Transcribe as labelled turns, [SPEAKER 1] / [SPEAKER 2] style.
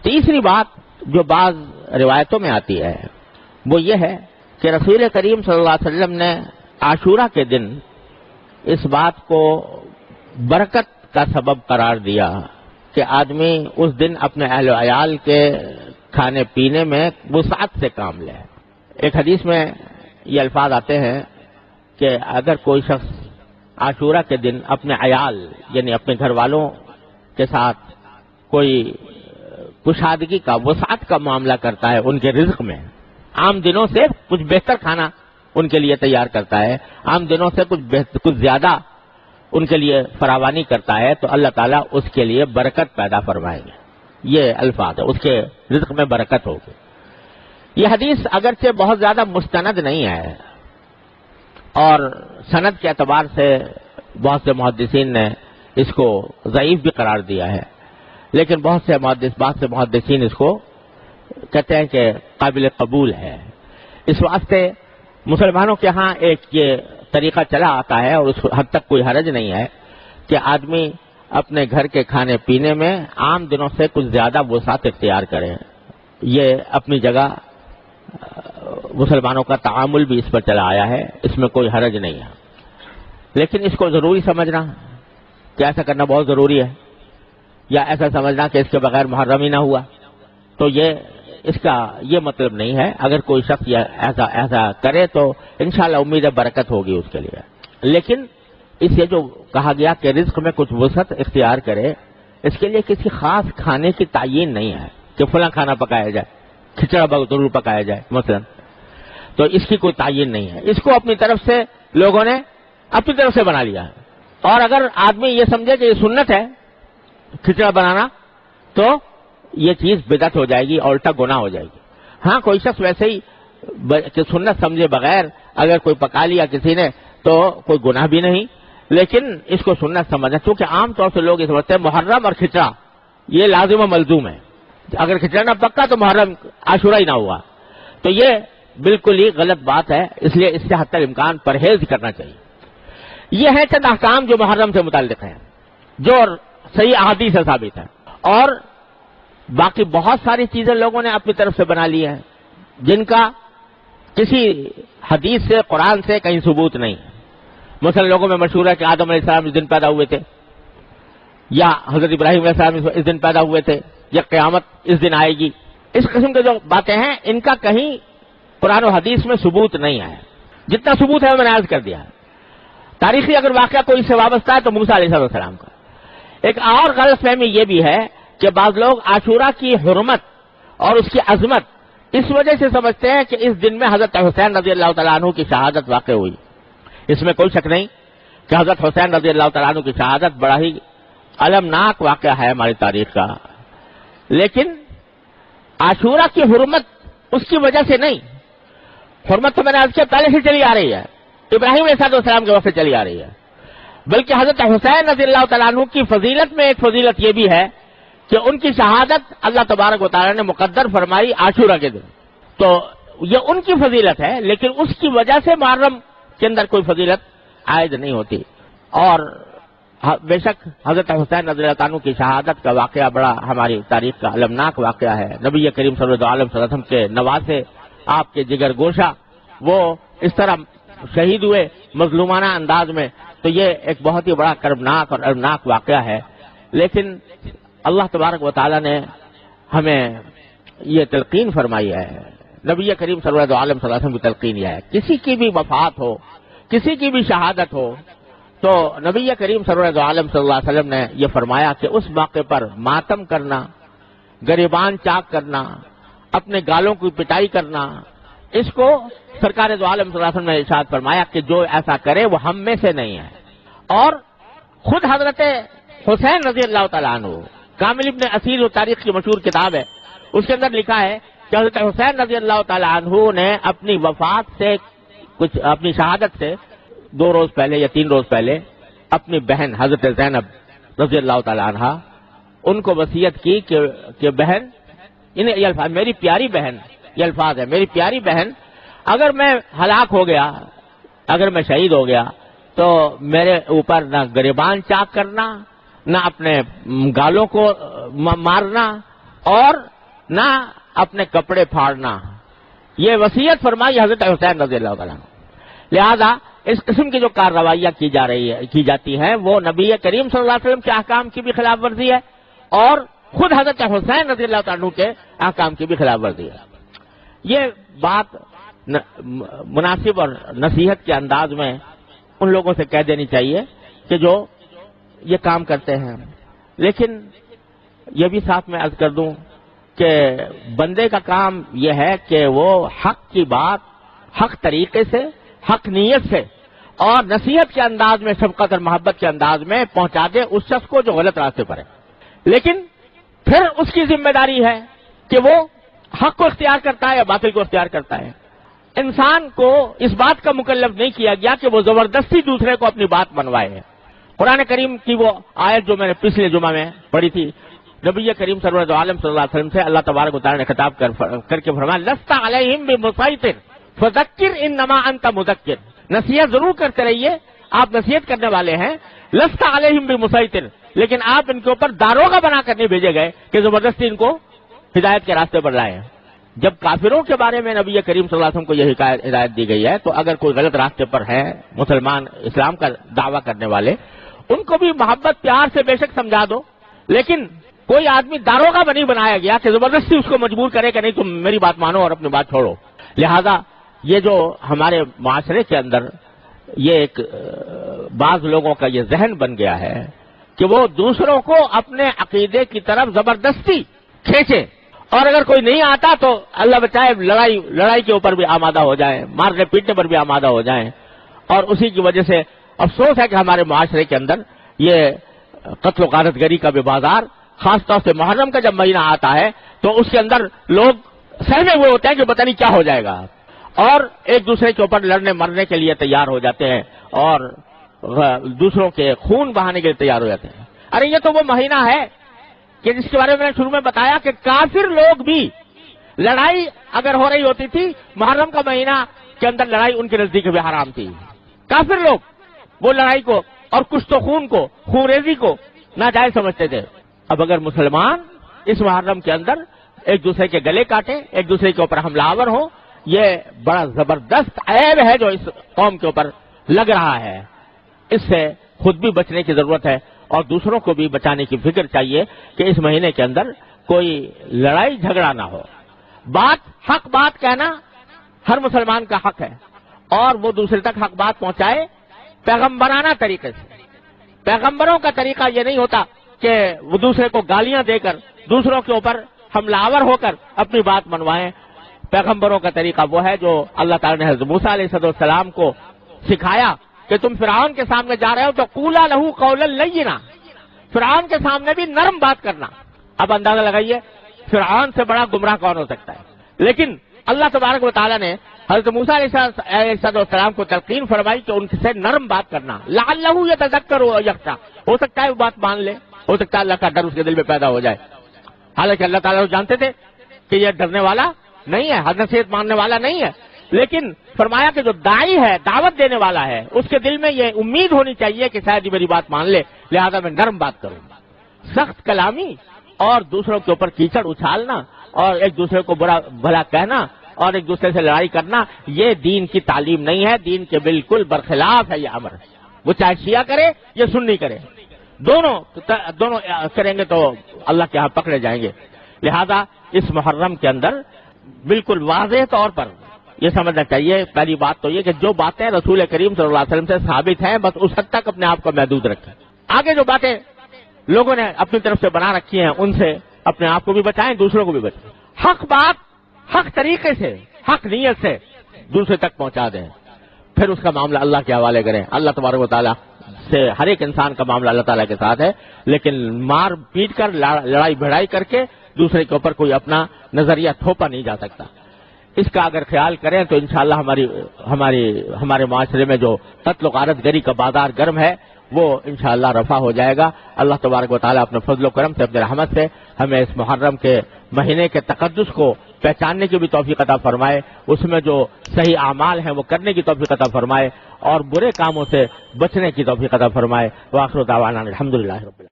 [SPEAKER 1] تیسری بات جو بعض روایتوں میں آتی ہے وہ یہ ہے کہ رسول کریم صلی اللہ علیہ وسلم نے عاشورہ کے دن اس بات کو برکت کا سبب قرار دیا کہ آدمی اس دن اپنے اہل و عیال کے کھانے پینے میں وسعت سے کام لے۔ ایک حدیث میں یہ الفاظ آتے ہیں کہ اگر کوئی شخص عاشورہ کے دن اپنے عیال یعنی اپنے گھر والوں کے ساتھ کوئی کشادگی کا وسعت کا معاملہ کرتا ہے ان کے رزق میں، عام دنوں سے کچھ بہتر کھانا ان کے لیے تیار کرتا ہے، عام دنوں سے کچھ زیادہ ان کے لیے فراوانی کرتا ہے، تو اللہ تعالیٰ اس کے لیے برکت پیدا فرمائیں گے۔ یہ الفاظ ہے، اس کے رزق میں برکت ہوگی۔ یہ حدیث اگرچہ بہت زیادہ مستند نہیں ہے اور سند کے اعتبار سے بہت سے محدثین نے اس کو ضعیف بھی قرار دیا ہے، لیکن بہت سے محدثین اس کو کہتے ہیں کہ قابل قبول ہے۔ اس واسطے مسلمانوں کے ہاں ایک یہ طریقہ چلا آتا ہے اور اس حد تک کوئی حرج نہیں ہے کہ آدمی اپنے گھر کے کھانے پینے میں عام دنوں سے کچھ زیادہ وسعت اختیار کرے۔ یہ اپنی جگہ مسلمانوں کا تعامل بھی اس پر چلا آیا ہے، اس میں کوئی حرج نہیں ہے، لیکن اس کو ضروری سمجھنا کہ ایسا کرنا بہت ضروری ہے، یا ایسا سمجھنا کہ اس کے بغیر محرم ہی نہ ہوا، تو اس کا یہ مطلب نہیں ہے۔ اگر کوئی شخص ایسا کرے تو انشاءاللہ امید ہے برکت ہوگی اس کے لیے، لیکن اس سے جو کہا گیا کہ رزق میں کچھ وسعت اختیار کرے، اس کے لیے کسی خاص کھانے کی تعین نہیں ہے کہ فلاں کھانا پکایا جائے، کھچڑا ضرور پکایا جائے مثلا، تو اس کی کوئی تعین نہیں ہے۔ اس کو اپنی طرف سے لوگوں نے اپنی طرف سے بنا لیا ہے، اور اگر آدمی یہ سمجھے کہ یہ سنت ہے کھچڑا بنانا تو یہ چیز بدعت ہو جائے گی، الٹا گناہ ہو جائے گی۔ ہاں کوئی شخص ویسے ہی کہ سنت سمجھے بغیر اگر کوئی پکا لیا کسی نے تو کوئی گناہ بھی نہیں، لیکن اس کو سنت سمجھنا، کیونکہ عام طور سے لوگ یہ سمجھتے ہیں محرم اور کھچڑا یہ لازم و ملزوم ہے، اگر کھچڑا نہ پکا تو محرم عاشورہ ہی نہ ہوا، تو یہ بالکل ہی غلط بات ہے۔ اس لیے اس سے حتی الامکان پرہیز کرنا چاہیے۔ یہ ہے چند احکام جو محرم سے متعلق ہیں، جو صحیح احادیث سے ثابت ہے، اور باقی بہت ساری چیزیں لوگوں نے اپنی طرف سے بنا لی ہیں جن کا کسی حدیث سے قرآن سے کہیں ثبوت نہیں۔ مثلا لوگوں میں مشہور ہے کہ آدم علیہ السلام اس دن پیدا ہوئے تھے، یا حضرت ابراہیم علیہ السلام اس دن پیدا ہوئے تھے، یا قیامت اس دن آئے گی۔ اس قسم کے جو باتیں ہیں ان کا کہیں قرآن و حدیث میں ثبوت نہیں ہے۔ جتنا ثبوت ہے میں نے عرض کر دیا ہے۔ تاریخی اگر واقعہ کوئی سے وابستہ ہے تو موسیٰ علیہ السلام کا۔ ایک اور غلط فہمی یہ بھی ہے کہ بعض لوگ عاشورہ کی حرمت اور اس کی عظمت اس وجہ سے سمجھتے ہیں کہ اس دن میں حضرت حسین رضی اللہ تعالیٰ عنہ کی شہادت واقع ہوئی۔ اس میں کوئی شک نہیں کہ حضرت حسین رضی اللہ تعالیٰ عنہ کی شہادت بڑا ہی المناک واقعہ ہے ہماری تاریخ کا، لیکن عاشورہ کی حرمت اس کی وجہ سے نہیں۔ حرمت تو میں نے عرض کیا پہلے سے چلی آ رہی ہے، ابراہیم علیہ السلام کے وقت سے چلی آ رہی ہے، بلکہ حضرت حسین رضی اللہ تعالیٰ عنہ کی فضیلت میں ایک فضیلت یہ بھی ہے کہ ان کی شہادت اللہ تبارک و تعالیٰ نے مقدر فرمائی عاشورہ کے دن، تو یہ ان کی فضیلت ہے، لیکن اس کی وجہ سے محرم کے اندر کوئی فضیلت عائد نہیں ہوتی۔ اور بے شک حضرت حسین رضی اللہ عنہ کی شہادت کا واقعہ بڑا ہماری تاریخ کا المناک واقعہ ہے۔ نبی کریم صلی اللہ علیہ وسلم کے نواسے، آپ کے جگر گوشہ، وہ اس طرح شہید ہوئے مظلومانہ انداز میں، تو یہ ایک بہت ہی بڑا کربناک اور المناک واقعہ ہے۔ لیکن اللہ تبارک و تعالیٰ نے ہمیں یہ تلقین فرمائی ہے، نبی کریم صلی اللہ علیہ وسلم کی تلقین یہ ہے، کسی کی بھی وفات ہو، کسی کی بھی شہادت ہو، تو نبی کریم صلی اللہ علیہ وسلم نے یہ فرمایا کہ اس موقع پر ماتم کرنا، گریبان چاک کرنا، اپنے گالوں کی پٹائی کرنا، اس کو سرکار دو عالم صلی اللہ علیہ وسلم نے ارشاد فرمایا کہ جو ایسا کرے وہ ہم میں سے نہیں ہے۔ اور خود حضرت حسین رضی اللہ تعالیٰ عنہ، کامل ابن اسیر و تاریخ کی مشہور کتاب ہے، اس کے اندر لکھا ہے کہ حضرت حسین رضی اللہ تعالیٰ عنہ نے اپنی وفات سے اپنی شہادت سے 2 روز پہلے یا 3 روز پہلے اپنی بہن حضرت زینب رضی اللہ تعالیٰ عنہ ان کو وصیت کی کہ بہن، انہیں یہ الفاظ، میری پیاری بہن، یہ الفاظ ہے، میری پیاری بہن، اگر میں ہلاک ہو گیا، اگر میں شہید ہو گیا تو میرے اوپر نہ گریبان چاک کرنا، نہ اپنے گالوں کو مارنا، اور نہ اپنے کپڑے پھاڑنا، یہ وصیت فرمائی حضرت حسین رضی اللہ تعالیٰ عنہ۔ لہذا اس قسم کی جو کارروائیاں کی جاتی ہیں وہ نبی کریم صلی اللہ علیہ وسلم کے احکام کی بھی خلاف ورزی ہے اور خود حضرت حسین رضی اللہ تعالیٰ عنہ کے احکام کی بھی خلاف ورزی ہے۔ یہ بات مناسب اور نصیحت کے انداز میں ان لوگوں سے کہہ دینی چاہیے کہ جو یہ کام کرتے ہیں، لیکن یہ بھی ساتھ میں عرض کر دوں کہ بندے کا کام یہ ہے کہ وہ حق کی بات حق طریقے سے، حق نیت سے اور نصیحت کے انداز میں، شفقت اور محبت کے انداز میں پہنچا دے اس شخص کو جو غلط راستے پر ہے، لیکن پھر اس کی ذمہ داری ہے کہ وہ حق کو اختیار کرتا ہے یا باطل کو اختیار کرتا ہے۔ انسان کو اس بات کا مکلف نہیں کیا گیا کہ وہ زبردستی دوسرے کو اپنی بات منوائے۔ قرآن کریم کی وہ آیت جو میں نے پچھلے جمعہ میں پڑھی تھی، نبی کریم سرور عالم صلی اللہ علیہ وسلم سے اللہ تبارک و تعالی نے خطاب کر کے فرمایا لست علیہم بمسیطر فذکر انما انت مذکر، نصیحت ضرور کرتے رہیے، آپ نصیحت کرنے والے ہیں، لست علیہم بمسیطر، لیکن آپ ان کے اوپر داروغہ بنا کر نہیں بھیجے گئے کہ زبردستی ان کو ہدایت کے راستے پر لائیں۔ جب کافروں کے بارے میں نبی کریم صلی اللہ علیہ وسلم کو یہ ہدایت دی گئی ہے تو اگر کوئی غلط راستے پر ہے مسلمان اسلام کا دعویٰ کرنے والے، ان کو بھی محبت پیار سے بے شک سمجھا دو، لیکن کوئی آدمی داروغہ نہیں بنایا گیا کہ زبردستی اس کو مجبور کرے کہ نہیں تم میری بات مانو اور اپنی بات چھوڑو۔ لہذا یہ جو ہمارے معاشرے کے اندر یہ ایک بعض لوگوں کا یہ ذہن بن گیا ہے کہ وہ دوسروں کو اپنے عقیدے کی طرف زبردستی کھینچے، اور اگر کوئی نہیں آتا تو اللہ بچائے لڑائی کے اوپر بھی آمادہ ہو جائیں، مارنے پیٹنے پر بھی آمادہ ہو جائیں، اور اسی کی وجہ سے افسوس ہے کہ ہمارے معاشرے کے اندر یہ قتل و غارت گری کا بھی بازار، خاص طور سے محرم کا جب مہینہ آتا ہے تو اس کے اندر لوگ سہمے ہوئے ہوتے ہیں کہ پتہ نہیں کیا ہو جائے گا، اور ایک دوسرے کے اوپر لڑنے مرنے کے لیے تیار ہو جاتے ہیں اور دوسروں کے خون بہانے کے لیے تیار ہو جاتے ہیں۔ ارے یہ تو وہ مہینہ ہے کہ جس کے بارے میں نے شروع میں بتایا کہ کافر لوگ بھی لڑائی اگر ہو رہی ہوتی تھی محرم کا مہینہ کے اندر لڑائی ان کے نزدیک بھی حرام تھی۔ کافر لوگ وہ لڑائی کو اور کچھ تو خون کو، خون ریزی کو ناجائز سمجھتے تھے۔ اب اگر مسلمان اس محرم کے اندر ایک دوسرے کے گلے کاٹیں، ایک دوسرے کے اوپر حملہ آور ہوں، یہ بڑا زبردست عیب ہے جو اس قوم کے اوپر لگ رہا ہے۔ اس سے خود بھی بچنے کی ضرورت ہے اور دوسروں کو بھی بچانے کی فکر چاہیے کہ اس مہینے کے اندر کوئی لڑائی جھگڑا نہ ہو۔ حق بات کہنا ہر مسلمان کا حق ہے اور وہ دوسرے تک حق بات پہنچائے پیغمبرانہ طریقے سے۔ پیغمبروں کا طریقہ یہ نہیں ہوتا کہ وہ دوسرے کو گالیاں دے کر دوسروں کے اوپر حملہ آور ہو کر اپنی بات منوائیں۔ پیغمبروں کا طریقہ وہ ہے جو اللہ تعالی نے حضرت موسیٰ علیہ السلام کو سکھایا کہ تم فرعون کے سامنے جا رہے ہو تو قولا لہو قولا لینا، فرعون کے سامنے بھی نرم بات کرنا۔ اب اندازہ لگائیے فرعون سے بڑا گمراہ کون ہو سکتا ہے، لیکن اللہ تبارک و تعالی نے حضرت موسیٰ علیہ السلام کو تلقین فرمائی کہ ان سے نرم بات کرنا، لعلہ یتذکر او یخشی، ہو سکتا ہے وہ بات مان لے، ہو سکتا ہے اللہ کا ڈر اس کے دل میں پیدا ہو جائے۔ حالانکہ اللہ تعالیٰ جانتے تھے کہ یہ ڈرنے والا نہیں ہے، حد نصیحت ماننے والا نہیں ہے، لیکن فرمایا کہ جو داعی ہے، دعوت دینے والا ہے، اس کے دل میں یہ امید ہونی چاہیے کہ شاید یہ میری بات مان لے، لہذا میں نرم بات کروں۔ سخت کلامی اور دوسروں کے اوپر کیچڑ اچھالنا اور ایک دوسرے کو برا بھلا کہنا اور ایک دوسرے سے لڑائی کرنا یہ دین کی تعلیم نہیں ہے، دین کے بالکل برخلاف ہے یہ امر۔ وہ چاہے شیعہ کرے یا سنی کرے، دونوں کریں گے تو اللہ کے ہاں پکڑے جائیں گے۔ لہذا اس محرم کے اندر بالکل واضح طور پر یہ سمجھنا چاہیے، پہلی بات تو یہ کہ جو باتیں رسول کریم صلی اللہ علیہ وسلم سے ثابت ہیں بس اس حد تک اپنے آپ کو محدود رکھیں۔ آگے جو باتیں لوگوں نے اپنی طرف سے بنا رکھی ہیں ان سے اپنے آپ کو بھی بچائیں، دوسروں کو بھی بچائیں۔ حق بات حق طریقے سے، حق نیت سے دوسرے تک پہنچا دیں، پھر اس کا معاملہ اللہ کے حوالے کریں۔ اللہ تبارک و تعالیٰ سے ہر ایک انسان کا معاملہ اللہ تعالیٰ کے ساتھ ہے، لیکن مار پیٹ کر لڑائی بھڑائی کر کے دوسرے کے اوپر کوئی اپنا نظریہ تھوپا نہیں جا سکتا۔ اس کا اگر خیال کریں تو انشاءاللہ ہمارے معاشرے میں جو قتل و غارت گری کا بازار گرم ہے وہ انشاءاللہ رفع ہو جائے گا۔ اللہ تبارک و تعالیٰ اپنے فضل و کرم سے، اپنے رحمت سے ہمیں اس محرم کے مہینے کے تقدس کو پہچاننے کی بھی توفیق عطا فرمائے، اس میں جو صحیح اعمال ہیں وہ کرنے کی توفیق عطا فرمائے اور برے کاموں سے بچنے کی توفیق عطا فرمائے۔ وآخر دعوانا الحمدللہ رب العالمین۔